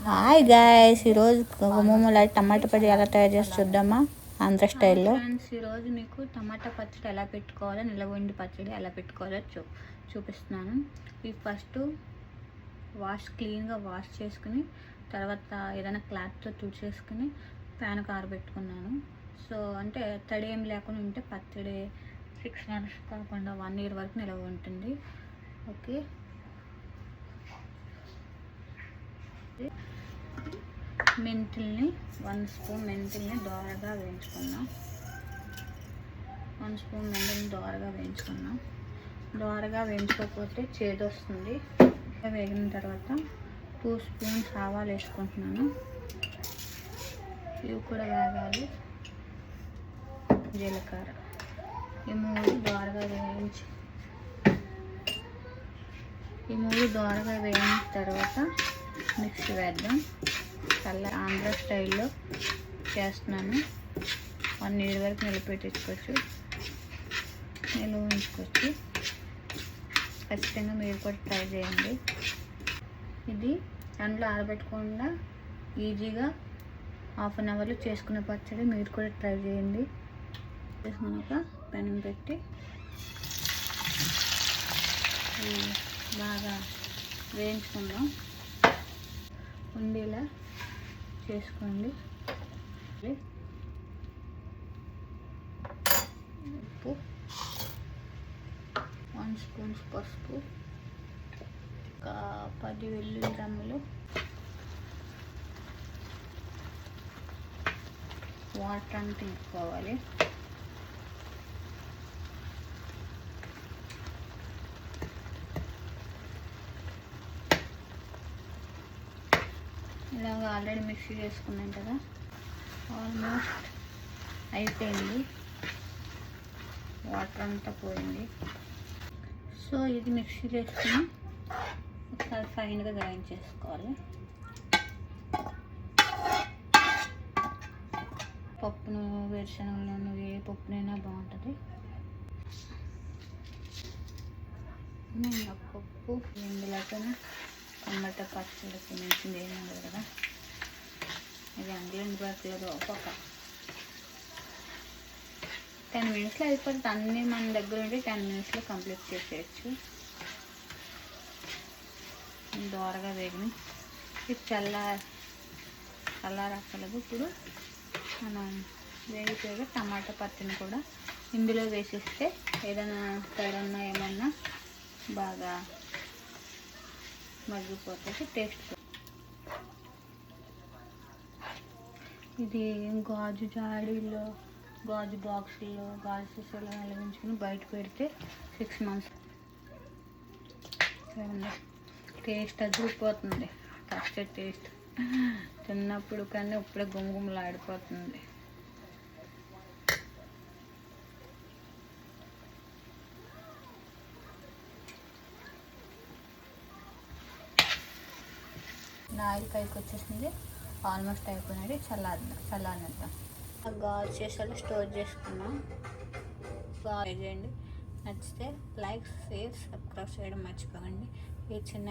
Hi guys, ఈరోజు గుమ్మల టమాటా పచ్చడి ఎలా తయారు చేసి చూద్దామా ఆంధ్ర స్టైల్లో. ఫ్రెండ్స్, ఈరోజు మీకు టమాటా పచ్చడి ఎలా పెట్టుకోవాలో, నిలవండి పచ్చడి ఎలా పెట్టుకోవాలో చూపిస్తున్నాను. ఇది ఫస్ట్ క్లీన్గా వాష్ చేసుకుని తర్వాత ఏదైనా క్లాత్తో తుడిచేసుకుని ప్యాన్ ఆరబెట్టుకున్నాను. సో అంటే తడి ఏం లేకుండా ఉంటే పచ్చడి 6 months కాకుండా 1 year వరకు నిలవ ఉంటుంది. ఓకే, మెంతుల్ని 1 స్పూన్ మెంతుల్ని దోరగా వేయించుకున్నాం. 1 స్పూన్ మెంతుల్ని దోరగా వేయించుకున్నాం. దోరగా వేయించుకోకపోతే చేదు వస్తుంది. వేగిన తర్వాత 2 స్పూన్స్ ఆవాలు వేసుకుంటున్నాను. ఇవి కూడా వేగాలి. జీలకర్ర, ఈ మూడు దోరగా వేగిన తర్వాత మిక్సీ వేద్దాం. చాలా ఆంధ్ర స్టైల్లో చేస్తున్నాను. 1 year వరకు నిలబెట్టుకోవచ్చు, నిల్వ ఉంచుకోవచ్చు. ఖచ్చితంగా మీరు కూడా ట్రై చేయండి. ఇది ఎండలో ఆరబెట్టకుండా ఈజీగా 1/2 hourలో చేసుకునే పచ్చడి. మీరు కూడా ట్రై చేయండి. చేసుకున్నాక పెనం పెట్టి బాగా వేయించుకుందాం. ఉండేలా చేసుకోండి. ఉప్పు, 1 స్పూన్ పసుపు, ఒక 10 వెల్లుల్లి రెమ్మలు, వాటర్ అని తీసుకోవాలి. ఇలాగ ఆల్రెడీ మిక్సీ చేసుకున్నాం కదా, ఆల్మోస్ట్ అయిపోయింది. వాటర్ అంతా పోయింది. సో ఇది మిక్సీ వేసుకుని ఒకసారి ఫైన్గా గ్రైండ్ చేసుకోవాలి. పప్పును, వేరుశనగలను, ఏ పప్పునైనా బాగుంటుంది. పప్పు ఇందులోకి టమాటా పచ్చడికి మించింది ఏమి ఉండదు కదా. ఇది అంగుళం బ్యాక్లో ఒక 10 minutesలో అయిపోతుంది. అన్నీ మన దగ్గర ఉండి 10 minutesలో కంప్లీట్ చేసేయచ్చు. దోరగా వేగిన ఇది చల్లారక్కలేదు. ఇప్పుడు మనం వేగిపోయాక టమాటా పచ్చడిని కూడా ఇందులో వేసిస్తే ఏదైనా తేడా ఏమన్నా బాగా మగ్గిపోతుంది. టేస్ట్ ఇది గాజు జాడీలో, గాజు బాక్సుల్లో, గాజు సీసాలో నిలవించుకుని బయట పెడితే 6 months టేస్ట్ అదిరిపోతుంది. పచ్చడి టేస్ట్ తిన్నప్పుడు కానీ ఇప్పుడే గుమగుమలాడిపోతుంది. ఆయిల్ పైకి వచ్చేసింది. ఆల్మోస్ట్ అయిపోయినది. చల్లారనిద్దాం. గాజు చేసాలో స్టోర్ చేసుకున్నాం. చేయండి. నచ్చితే లైక్, షేర్, సబ్స్క్రైబ్ చేయడం మర్చిపోకండి. ఈ చిన్న